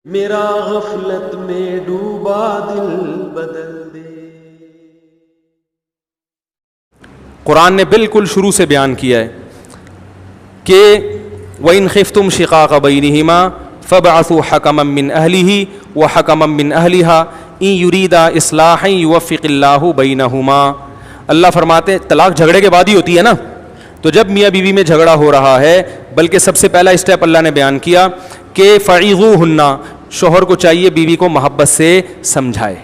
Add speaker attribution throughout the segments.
Speaker 1: میرا غفلت میں ڈوبا دل بدل دے.
Speaker 2: قرآن نے بالکل شروع سے بیان کیا ہے کہ وَإِنْ خِفْتُمْ شِقَاقَ بَيْنِهِمَا فَابْعَثُوا حَكَمًا مِّنْ أَهْلِهِ وَحَكَمًا مِّنْ أَهْلِهَا إِنْ يُرِيدَا إِصْلَاحًا يُوَفِّقِ اللَّهُ بَيْنَهُمَا. اللہ فرماتے ہیں طلاق جھگڑے کے بعد ہی ہوتی ہے نا, تو جب میاں بیوی میں جھگڑا ہو رہا ہے, بلکہ سب سے پہلا اسٹیپ اللہ نے بیان کیا کہ فَعِظُوهُنَّ, شوہر کو چاہیے بیوی کو محبت سے سمجھائے.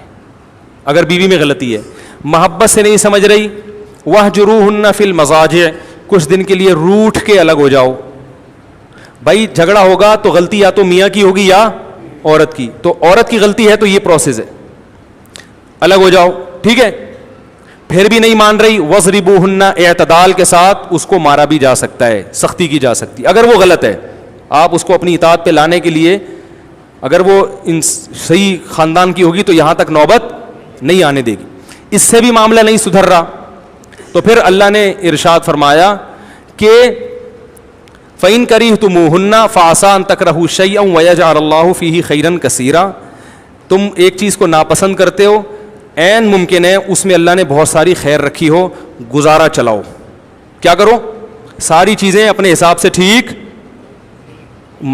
Speaker 2: اگر بیوی میں غلطی ہے, محبت سے نہیں سمجھ رہی, وَاهْجُرُوهُنَّ فِي الْمَضَاجِعِ, کچھ دن کے لیے روٹھ کے الگ ہو جاؤ. بھائی جھگڑا ہوگا تو غلطی یا تو میاں کی ہوگی یا عورت کی, تو عورت کی غلطی ہے تو یہ پروسیس ہے, الگ ہو جاؤ, ٹھیک ہے. پھر بھی نہیں مان رہی, وَضْرِبُوهُنَّ, اعتدال کے ساتھ اس کو مارا بھی جا سکتا ہے, سختی کی جا سکتی. اگر وہ غلط ہے, آپ اس کو اپنی اطاعت پہ لانے کے لیے, اگر وہ صحیح خاندان کی ہوگی تو یہاں تک نوبت نہیں آنے دے گی. اس سے بھی معاملہ نہیں سدھر رہا تو پھر اللہ نے ارشاد فرمایا کہ فَإِن كَرِهْتُمُوهُنَّ فَعَسَىٰ أَن تَكْرَهُوا شَيْئًا وَيَجْعَلَ اللَّهُ فِيهِ خَيْرًا كَثِيرًا. تم ایک چیز کو ناپسند کرتے ہو, عین ممکن ہے اس میں اللہ نے بہت ساری خیر رکھی ہو, گزارا چلاؤ. کیا کرو, ساری چیزیں اپنے حساب سے ٹھیک.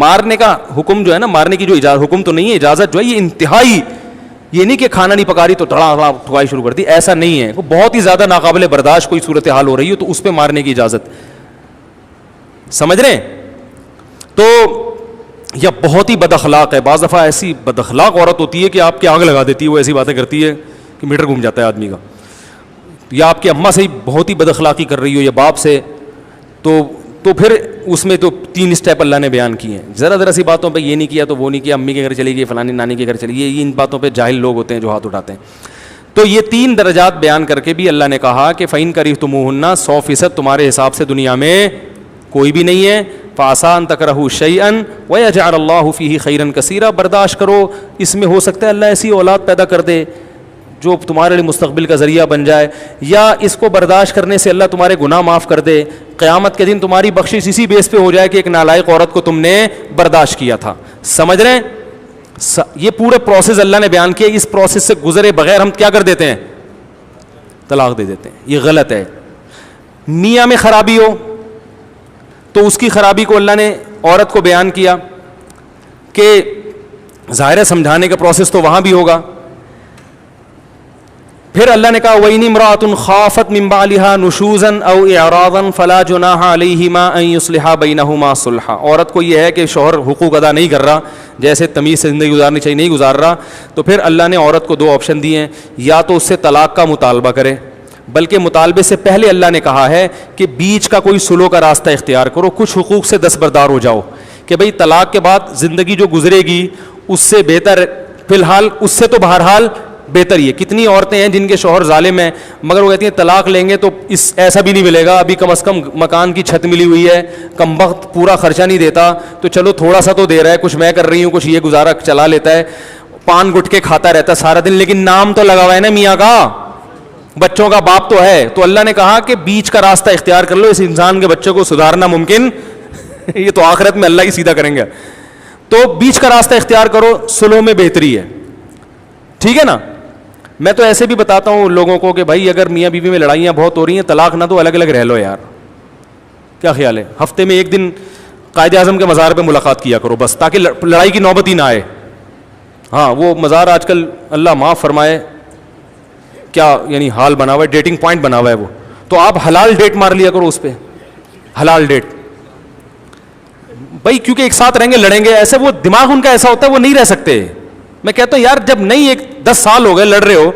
Speaker 2: مارنے کا حکم جو ہے نا, مارنے کی جو اجازت, حکم تو نہیں ہے, اجازت جو ہے یہ انتہائی, یہ نہیں کہ کھانا نہیں پکا رہی تو دھڑا دھڑا ٹھکائی شروع کر دی, ایسا نہیں ہے. وہ بہت ہی زیادہ ناقابل برداشت کوئی صورتحال ہو رہی ہو تو اس پہ مارنے کی اجازت, سمجھ رہے ہیں. تو یا بہت ہی بد اخلاق ہے, بعض دفعہ ایسی بد اخلاق عورت ہوتی ہے کہ آپ کی آگ لگا دیتی ہے, وہ ایسی باتیں کرتی ہے کہ میٹر گھوم جاتا ہے آدمی کا. یا آپ کی اماں سے ہی بہت ہی بد اخلاقی کر رہی ہو یا باپ سے, تو پھر اس میں تو 3 اسٹیپ اللہ نے بیان کیے ہیں. ذرا سی باتوں پہ یہ نہیں کیا تو وہ نہیں کیا, امی کے گھر چلی گئی, فلانی نانی کے گھر چلی گئی, ان باتوں پہ جاہل لوگ ہوتے ہیں جو ہاتھ اٹھاتے ہیں. تو یہ 3 درجات بیان کر کے بھی اللہ نے کہا کہ فَإِن كَرِهْتُمُوهُنَّ, 100% تمہارے حساب سے دنیا میں کوئی بھی نہیں ہے. فَعَسَىٰ أَن تَكْرَهُوا شَيْئًا وَيَجْعَلَ اللَّهُ فِيهِ خَيْرًا كَثِيرًا. برداشت کرو, اس میں ہو سکتا ہے اللہ ایسی اولاد پیدا کر دے جو تمہارے لیے مستقبل کا ذریعہ بن جائے, یا اس کو برداشت کرنے سے اللہ تمہارے گناہ معاف کر دے. قیامت کے دن تمہاری بخشش اسی بیس پہ ہو جائے کہ ایک نالائق عورت کو تم نے برداشت کیا تھا. سمجھ رہے ہیں, یہ پورے پروسیس اللہ نے بیان کیا. اس پروسیس سے گزرے بغیر ہم کیا کر دیتے ہیں, طلاق دے دیتے ہیں. یہ غلط ہے. میاں میں خرابی ہو تو اس کی خرابی کو اللہ نے عورت کو بیان کیا کہ ظاہر ہے سمجھانے کا پروسیس تو وہاں بھی ہوگا. پھر اللہ نے کہا وَإِنِ امْرَأَةٌ خَافَتْ مِنْ بَعْلِهَا نُشُوزًا أَوْ إِعْرَاضًا فَلَا جُنَاحَ عَلَيْهِمَا أَنْ يُصْلِحَا بَيْنَهُمَا صُلْحًا. عورت کو یہ ہے کہ شوہر حقوق ادا نہیں کر رہا, جیسے تمیز سے زندگی گزارنی چاہیے نہیں گزار رہا, تو پھر اللہ نے عورت کو 2 آپشن دیے ہیں. یا تو اس سے طلاق کا مطالبہ کرے, بلکہ مطالبے سے پہلے اللہ نے کہا ہے کہ بیچ کا کوئی سلو کا راستہ اختیار کرو, کچھ حقوق سے دستبردار ہو جاؤ کہ بھئی طلاق کے بعد زندگی جو گزرے گی اس سے بہتر, فی الحال اس سے تو بہرحال بہتر ہی ہے. کتنی عورتیں ہیں جن کے شوہر ظالم ہیں مگر وہ کہتی ہیں طلاق لیں گے تو ایسا بھی نہیں ملے گا, ابھی کم از کم مکان کی چھت ملی ہوئی ہے, کم وقت پورا خرچہ نہیں دیتا تو چلو تھوڑا سا تو دے رہا ہے, کچھ میں کر رہی ہوں, کچھ یہ گزارا چلا لیتا ہے, پان گٹکے کھاتا رہتا ہے سارا دن, لیکن نام تو لگا ہوا ہے نا میاں کا, بچوں کا باپ تو ہے. تو اللہ نے کہا کہ بیچ کا راستہ اختیار کر لو, اس انسان کے بچوں کو سدھارنا ممکن یہ تو آخرت میں اللہ ہی سیدھا کریں گے. تو بیچ کا راستہ اختیار کرو, سلو میں بہتری ہے, ٹھیک ہے نا. میں تو ایسے بھی بتاتا ہوں لوگوں کو کہ بھائی اگر میاں بیوی میں لڑائیاں بہت ہو رہی ہیں, طلاق نہ دو, الگ الگ رہ لو یار. کیا خیال ہے, ہفتے میں 1 دن قائد اعظم کے مزار پہ ملاقات کیا کرو بس, تاکہ لڑائی کی نوبت ہی نہ آئے. ہاں وہ مزار آج کل اللہ معاف فرمائے کیا یعنی حال بنا ہوا ہے, ڈیٹنگ پوائنٹ بنا ہوا ہے وہ, تو آپ حلال ڈیٹ مار لیا کرو اس پہ, حلال ڈیٹ. بھائی کیونکہ ایک ساتھ رہیں گے لڑیں گے, ایسے وہ دماغ ان کا ایسا ہوتا ہے وہ نہیں رہ سکتے. میں کہتا ہوں یار جب نہیں 10 سال ہو گئے لڑ رہے ہو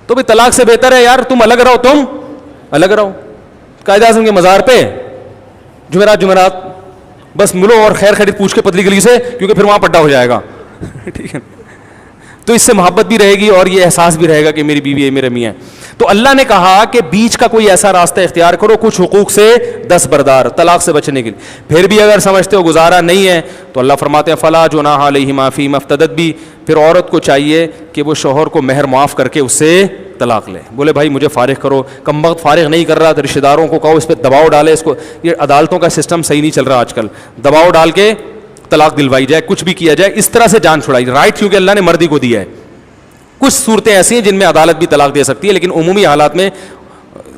Speaker 2: تو بھی طلاق سے بہتر ہے یار تم الگ رہو, تم الگ رہو قائد اعظم کے مزار پہ جمعرات بس ملو اور خیر خیریت پوچھ کے پتلی گلی سے, کیونکہ پھر وہاں پٹا ہو جائے گا. ٹھیک ہے, تو اس سے محبت بھی رہے گی اور یہ احساس بھی رہے گا کہ میری بیوی ہے, میرا میاں ہے. تو اللہ نے کہا کہ بیچ کا کوئی ایسا راستہ اختیار کرو, کچھ حقوق سے دستبردار, طلاق سے بچنے کے لیے. پھر بھی اگر سمجھتے ہو گزارا نہیں ہے تو اللہ فرماتے ہیں فلا جناح علیہما فیما افتدت بھی, پھر عورت کو چاہیے کہ وہ شوہر کو مہر معاف کر کے اس سے طلاق لے. بولے بھائی مجھے فارغ کرو, کم وقت فارغ نہیں کر رہا, تو رشتہ داروں کو کہو اس پہ دباؤ ڈالے, اس کو, یہ عدالتوں کا سسٹم صحیح نہیں چل رہا آج کل, دباؤ ڈال کے طلاق دلوائی جائے, کچھ بھی کیا جائے, اس طرح سے جان چھڑائی. رائٹ کیونکہ اللہ نے مردی کو دیا ہے. کچھ صورتیں ایسی ہیں جن میں عدالت بھی طلاق دے سکتی ہے, لیکن عمومی حالات میں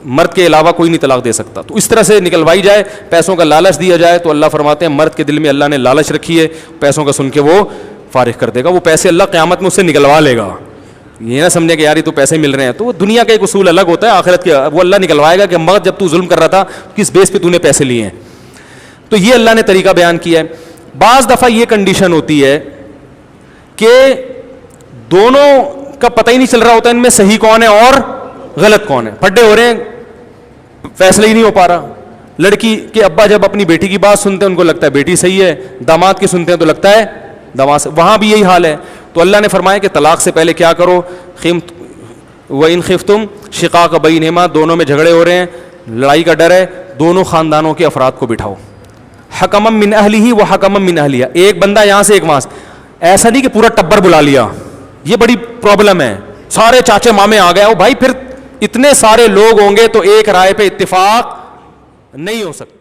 Speaker 2: مرد کے علاوہ کوئی نہیں طلاق دے سکتا. تو اس طرح سے نکلوائی جائے, پیسوں کا لالچ دیا جائے, تو اللہ فرماتے ہیں مرد کے دل میں اللہ نے لالچ رکھی ہے, پیسوں کا سن کے وہ فارغ کر دے گا. وہ پیسے اللہ قیامت میں اس سے نکلوا لے گا. یہ نہ سمجھے کہ یار یہ تو پیسے مل رہے ہیں, تو وہ دنیا کا ایک اصول الگ ہوتا ہے, آخرت کے وہ اللہ نکلوائے گا کہ مرد جب تو ظلم کر رہا تھا کس بیس پہ تو نے پیسے لیے ہیں. تو یہ اللہ نے طریقہ بیان کیا ہے. بعض دفعہ یہ کنڈیشن ہوتی ہے کہ دونوں کا پتہ ہی نہیں چل رہا ہوتا ان میں صحیح کون ہے اور غلط کون ہے, پھڈے ہو رہے ہیں, فیصلہ ہی نہیں ہو پا رہا. لڑکی کے ابا جب اپنی بیٹی کی بات سنتے ہیں ان کو لگتا ہے بیٹی صحیح ہے, داماد کی سنتے ہیں تو لگتا ہے داماد, وہاں بھی یہی حال ہے. تو اللہ نے فرمایا کہ طلاق سے پہلے کیا کرو, وَإِنْ خِفْتُمْ شِقَاقَ بَيْنِهِمَا, دونوں میں جھگڑے ہو رہے ہیں, لڑائی کا ڈر ہے, دونوں خاندانوں کے افراد کو بٹھاؤ. حکمم من اہلہ و حکمم من اہلیہ, ایک بندہ یہاں سے ایک وہاں سے, ایسا نہیں کہ پورا ٹبر بلا لیا, یہ بڑی پرابلم ہے. سارے چاچے مامے آ گئے ہو بھائی, پھر اتنے سارے لوگ ہوں گے تو ایک رائے پہ اتفاق نہیں ہو سکتا.